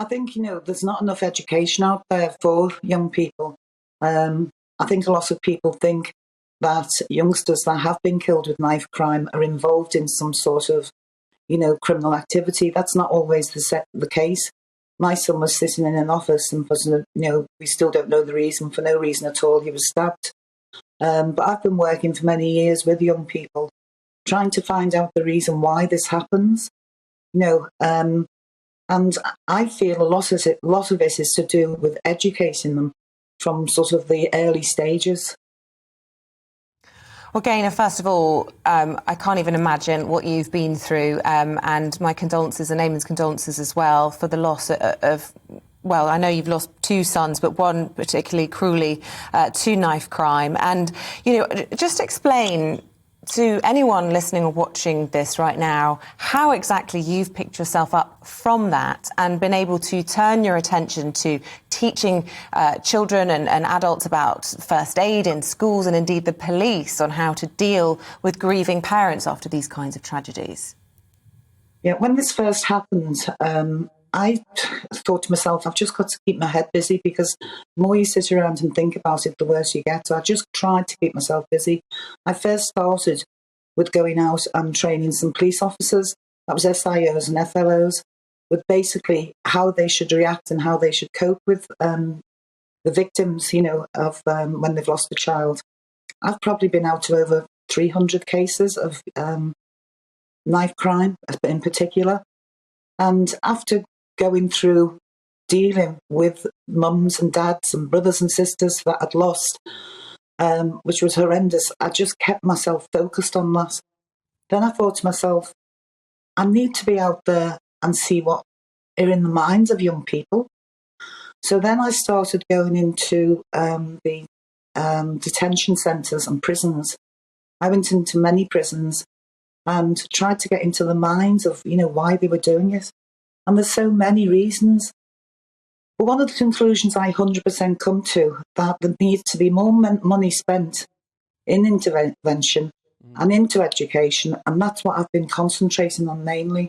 I think, there's not enough education out there for young people. I think a lot of people think that youngsters that have been killed with knife crime are involved in some sort of, criminal activity. That's not always the case. My son was sitting in an office and, we still don't know the reason. For no reason at all, he was stabbed. But I've been working for many years with young people, trying to find out the reason why this happens. And I feel a lot of it is to do with educating them from sort of the early stages. Well, Gaynor, first of all, I can't even imagine what you've been through, and my condolences and Eamon's condolences as well for the loss of, well, I know you've lost two sons, but one particularly cruelly to knife crime. And, just explain to anyone listening or watching this right now how exactly you've picked yourself up from that and been able to turn your attention to teaching children and adults about first aid in schools and indeed the police on how to deal with grieving parents after these kinds of tragedies. Yeah, when this first happened, I thought to myself, I've just got to keep my head busy, because the more you sit around and think about it, the worse you get. So I just tried to keep myself busy. I first started with going out and training some police officers. That was SIOs and FLOs, with basically how they should react and how they should cope with the victims, of when they've lost a child. I've probably been out to over 300 cases of knife crime in particular. And after going through dealing with mums and dads and brothers and sisters that I'd lost, which was horrendous, I just kept myself focused on that. Then I thought to myself, I need to be out there and see what are in the minds of young people. So then I started going into the detention centres and prisons. I went into many prisons and tried to get into the minds of, why they were doing it. And there's so many reasons. But one of the conclusions I 100% come to, that there needs to be more money spent in intervention and into education, and that's what I've been concentrating on mainly.